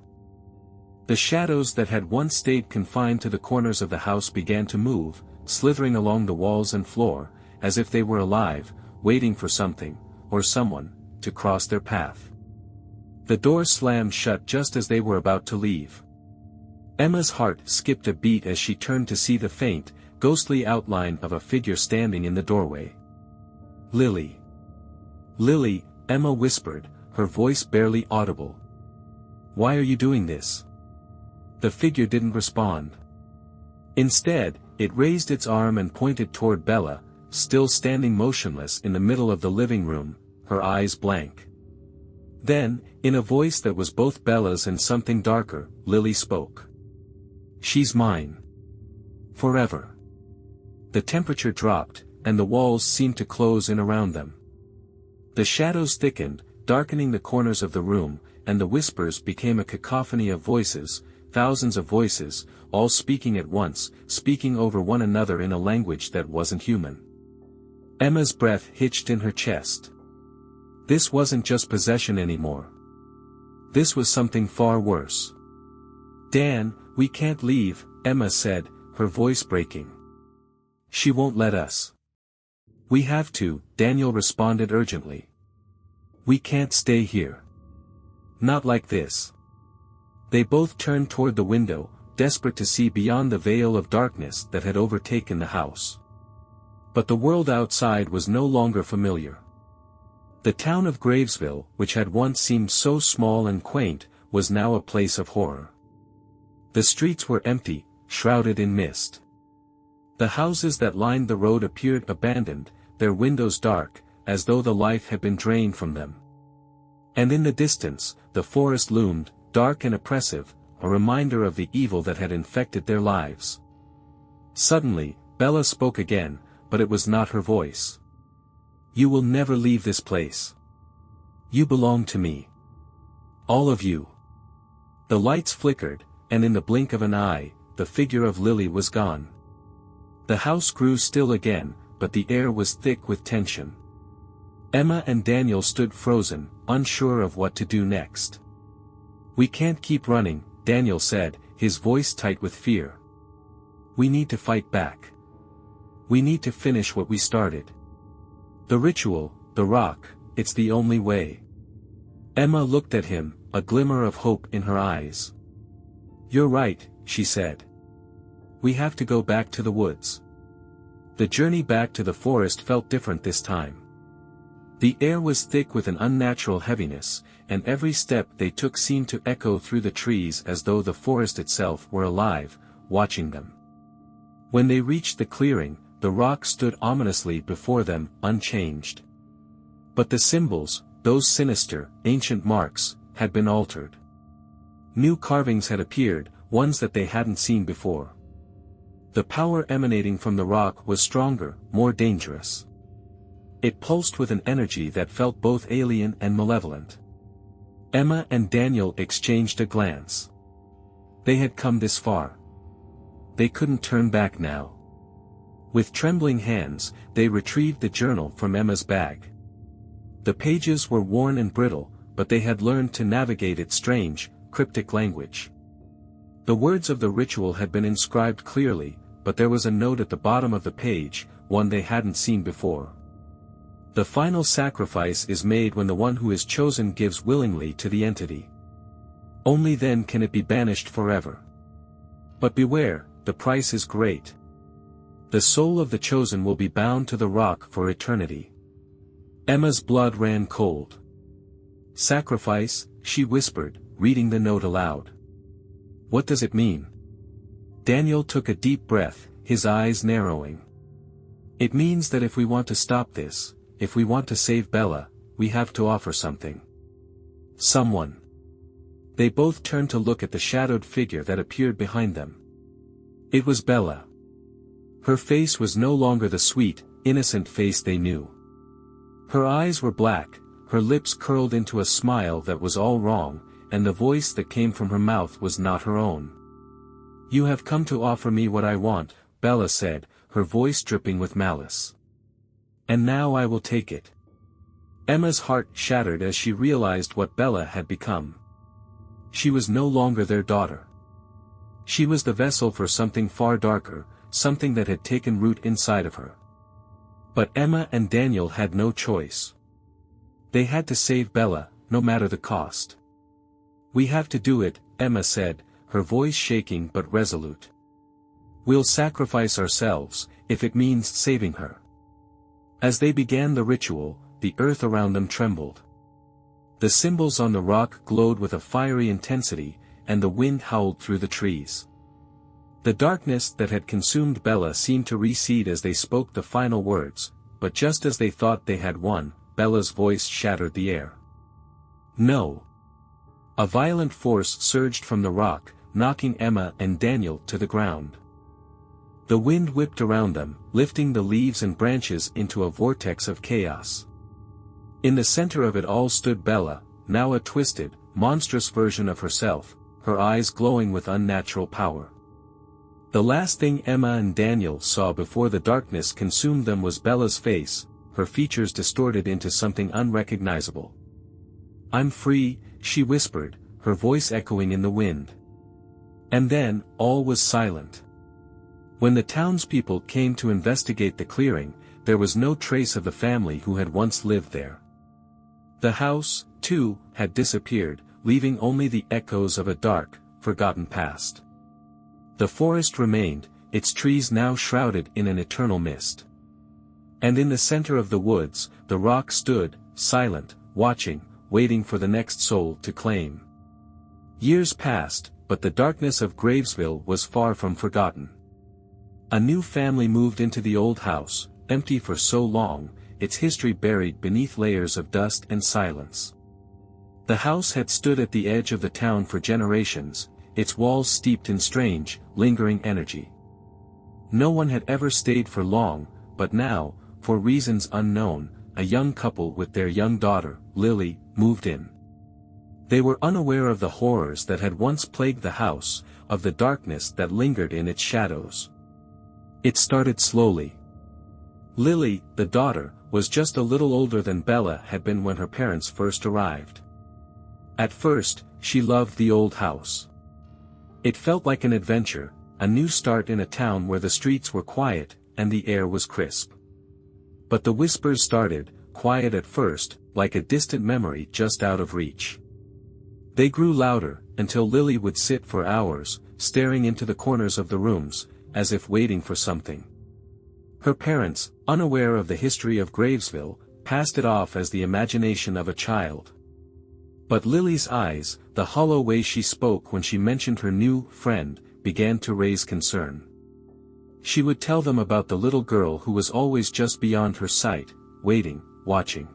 The shadows that had once stayed confined to the corners of the house began to move, slithering along the walls and floor, as if they were alive, waiting for something, or someone, to cross their path. The door slammed shut just as they were about to leave. Emma's heart skipped a beat as she turned to see the faint, ghostly outline of a figure standing in the doorway. "Lily. Lily," Emma whispered, her voice barely audible. "Why are you doing this?" The figure didn't respond. Instead, it raised its arm and pointed toward Bella, still standing motionless in the middle of the living room, her eyes blank. Then, in a voice that was both Bella's and something darker, Lily spoke. "She's mine. Forever." The temperature dropped, and the walls seemed to close in around them. The shadows thickened, darkening the corners of the room, and the whispers became a cacophony of voices, thousands of voices, all speaking at once, speaking over one another in a language that wasn't human. Emma's breath hitched in her chest. This wasn't just possession anymore. This was something far worse. "Dan, we can't leave," Emma said, her voice breaking. "She won't let us." "We have to," Daniel responded urgently. "We can't stay here. Not like this." They both turned toward the window, desperate to see beyond the veil of darkness that had overtaken the house. But the world outside was no longer familiar. The town of Gravesville, which had once seemed so small and quaint, was now a place of horror. The streets were empty, shrouded in mist. The houses that lined the road appeared abandoned, their windows dark, as though the life had been drained from them. And in the distance, the forest loomed, dark and oppressive, a reminder of the evil that had infected their lives. Suddenly, Bella spoke again, but it was not her voice. "You will never leave this place. You belong to me. All of you." The lights flickered, and in the blink of an eye, the figure of Lily was gone. The house grew still again, but the air was thick with tension. Emma and Daniel stood frozen, unsure of what to do next. "We can't keep running," Daniel said, his voice tight with fear. "We need to fight back. We need to finish what we started. The ritual, the rock, it's the only way. Emma looked at him, a glimmer of hope in her eyes. You're right, she said. We have to go back to the woods. The journey back to the forest felt different this time. The air was thick with an unnatural heaviness, and every step they took seemed to echo through the trees as though the forest itself were alive, watching them. When they reached the clearing, the rock stood ominously before them, unchanged. But the symbols, those sinister, ancient marks, had been altered. New carvings had appeared, ones that they hadn't seen before. The power emanating from the rock was stronger, more dangerous. It pulsed with an energy that felt both alien and malevolent. Emma and Daniel exchanged a glance. They had come this far. They couldn't turn back now. With trembling hands, they retrieved the journal from Emma's bag. The pages were worn and brittle, but they had learned to navigate its strange, cryptic language. The words of the ritual had been inscribed clearly, but there was a note at the bottom of the page, one they hadn't seen before. The final sacrifice is made when the one who is chosen gives willingly to the entity. Only then can it be banished forever. But beware, the price is great. The soul of the chosen will be bound to the rock for eternity. Emma's blood ran cold. Sacrifice, she whispered, reading the note aloud. What does it mean? Daniel took a deep breath, his eyes narrowing. It means that if we want to stop this, if we want to save Bella, we have to offer something. Someone. They both turned to look at the shadowed figure that appeared behind them. It was Bella. Her face was no longer the sweet, innocent face they knew. Her eyes were black, her lips curled into a smile that was all wrong, and the voice that came from her mouth was not her own. You have come to offer me what I want, Bella said, her voice dripping with malice. And now I will take it. Emma's heart shattered as she realized what Bella had become. She was no longer their daughter. She was the vessel for something far darker, something that had taken root inside of her. But Emma and Daniel had no choice. They had to save Bella, no matter the cost. We have to do it, Emma said, her voice shaking but resolute. We'll sacrifice ourselves, if it means saving her. As they began the ritual, the earth around them trembled. The symbols on the rock glowed with a fiery intensity, and the wind howled through the trees. The darkness that had consumed Bella seemed to recede as they spoke the final words, but just as they thought they had won, Bella's voice shattered the air. No. A violent force surged from the rock, knocking Emma and Daniel to the ground. The wind whipped around them, lifting the leaves and branches into a vortex of chaos. In the center of it all stood Bella, now a twisted, monstrous version of herself, her eyes glowing with unnatural power. The last thing Emma and Daniel saw before the darkness consumed them was Bella's face, her features distorted into something unrecognizable. I'm free, she whispered, her voice echoing in the wind. And then, all was silent. When the townspeople came to investigate the clearing, there was no trace of the family who had once lived there. The house, too, had disappeared, leaving only the echoes of a dark, forgotten past. The forest remained, its trees now shrouded in an eternal mist. And in the center of the woods, the rock stood, silent, watching, waiting for the next soul to claim. Years passed, but the darkness of Gravesville was far from forgotten. A new family moved into the old house, empty for so long, its history buried beneath layers of dust and silence. The house had stood at the edge of the town for generations, its walls steeped in strange, lingering energy. No one had ever stayed for long, but now, for reasons unknown, a young couple with their young daughter, Lily, moved in. They were unaware of the horrors that had once plagued the house, of the darkness that lingered in its shadows. It started slowly. Lily, the daughter, was just a little older than Bella had been when her parents first arrived. At first, she loved the old house. It felt like an adventure, a new start in a town where the streets were quiet, and the air was crisp. But the whispers started, quiet at first, like a distant memory just out of reach. They grew louder, until Lily would sit for hours, staring into the corners of the rooms, as if waiting for something. Her parents, unaware of the history of Gravesville, passed it off as the imagination of a child. But Lily's eyes, the hollow way she spoke when she mentioned her new friend, began to raise concern. She would tell them about the little girl who was always just beyond her sight, waiting, watching.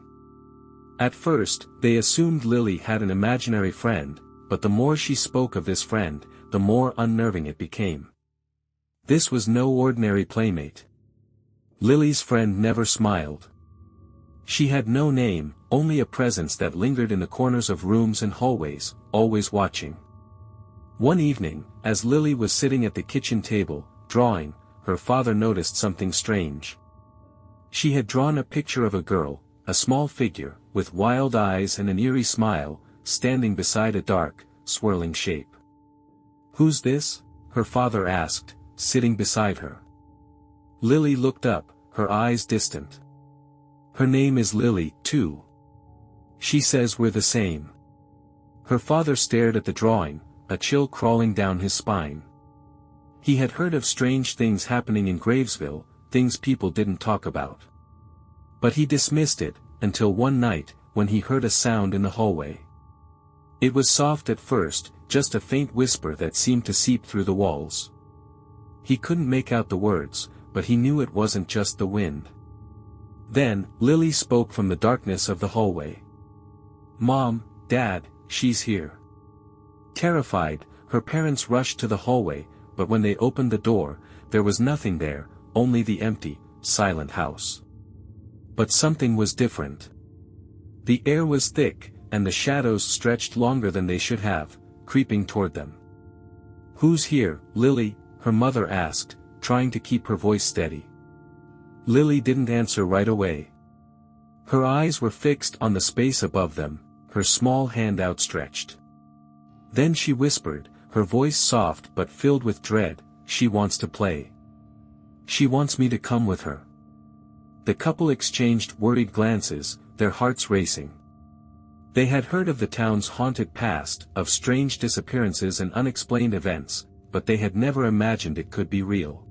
At first, they assumed Lily had an imaginary friend, but the more she spoke of this friend, the more unnerving it became. This was no ordinary playmate. Lily's friend never smiled. She had no name, only a presence that lingered in the corners of rooms and hallways, always watching. One evening, as Lily was sitting at the kitchen table, drawing, her father noticed something strange. She had drawn a picture of a girl, a small figure, with wild eyes and an eerie smile, standing beside a dark, swirling shape. "Who's this?" her father asked, sitting beside her. Lily looked up, her eyes distant. "Her name is Lily, too. She says we're the same." Her father stared at the drawing, a chill crawling down his spine. He had heard of strange things happening in Gravesville, things people didn't talk about. But he dismissed it, until one night, when he heard a sound in the hallway. It was soft at first, just a faint whisper that seemed to seep through the walls. He couldn't make out the words, but he knew it wasn't just the wind. Then, Lily spoke from the darkness of the hallway. "Mom, Dad, she's here." Terrified, her parents rushed to the hallway, but when they opened the door, there was nothing there, only the empty, silent house. But something was different. The air was thick, and the shadows stretched longer than they should have, creeping toward them. "Who's here, Lily?" her mother asked, trying to keep her voice steady. Lily didn't answer right away. Her eyes were fixed on the space above them, her small hand outstretched. Then she whispered, her voice soft but filled with dread, "She wants to play. She wants me to come with her." The couple exchanged worried glances, their hearts racing. They had heard of the town's haunted past, of strange disappearances and unexplained events, but they had never imagined it could be real.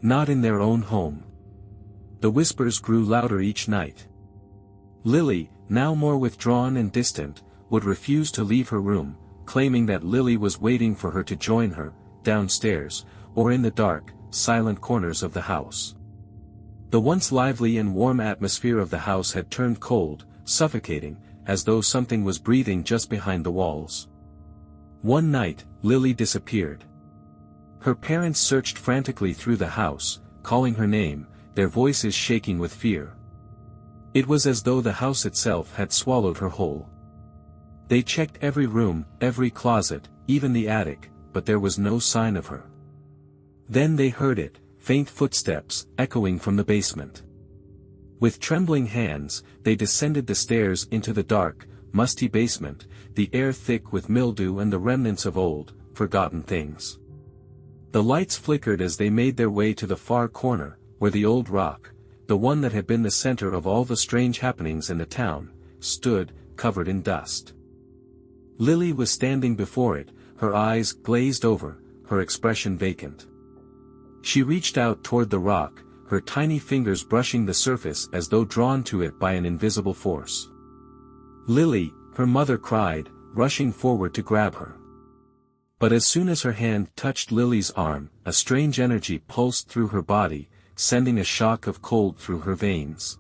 Not in their own home. The whispers grew louder each night. Lily, now more withdrawn and distant, would refuse to leave her room, claiming that Lily was waiting for her to join her, downstairs, or in the dark, silent corners of the house. The once lively and warm atmosphere of the house had turned cold, suffocating, as though something was breathing just behind the walls. One night, Lily disappeared. Her parents searched frantically through the house, calling her name, their voices shaking with fear. It was as though the house itself had swallowed her whole. They checked every room, every closet, even the attic, but there was no sign of her. Then they heard it, faint footsteps, echoing from the basement. With trembling hands, they descended the stairs into the dark, musty basement, the air thick with mildew and the remnants of old, forgotten things. The lights flickered as they made their way to the far corner, where the old rock, the one that had been the center of all the strange happenings in the town, stood, covered in dust. Lily was standing before it, her eyes glazed over, her expression vacant. She reached out toward the rock, her tiny fingers brushing the surface as though drawn to it by an invisible force. "Lily," her mother cried, rushing forward to grab her. But as soon as her hand touched Lily's arm, a strange energy pulsed through her body, sending a shock of cold through her veins.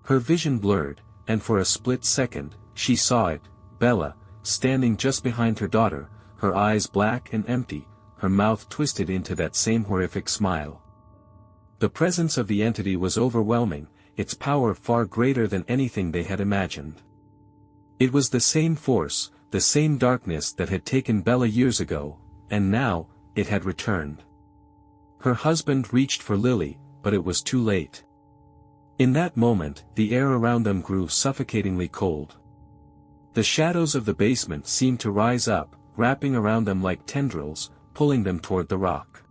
Her vision blurred, and for a split second, she saw it, Bella, standing just behind her daughter, her eyes black and empty, her mouth twisted into that same horrific smile. The presence of the entity was overwhelming, its power far greater than anything they had imagined. It was the same force, the same darkness that had taken Bella years ago, and now, it had returned. Her husband reached for Lily, but it was too late. In that moment, the air around them grew suffocatingly cold. The shadows of the basement seemed to rise up, wrapping around them like tendrils, pulling them toward the rock.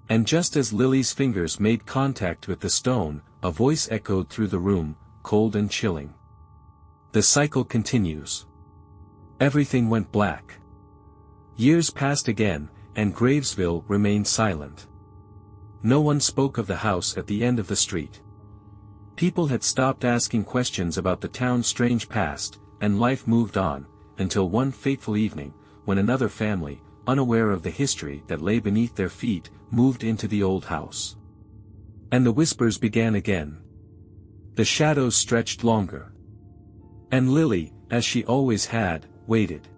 And just as Lily's fingers made contact with the stone, a voice echoed through the room, cold and chilling. The cycle continues. Everything went black. Years passed again, and Gravesville remained silent. No one spoke of the house at the end of the street. People had stopped asking questions about the town's strange past, and life moved on, until one fateful evening, when another family, unaware of the history that lay beneath their feet, moved into the old house. And the whispers began again. The shadows stretched longer. And Lily, as she always had, waited.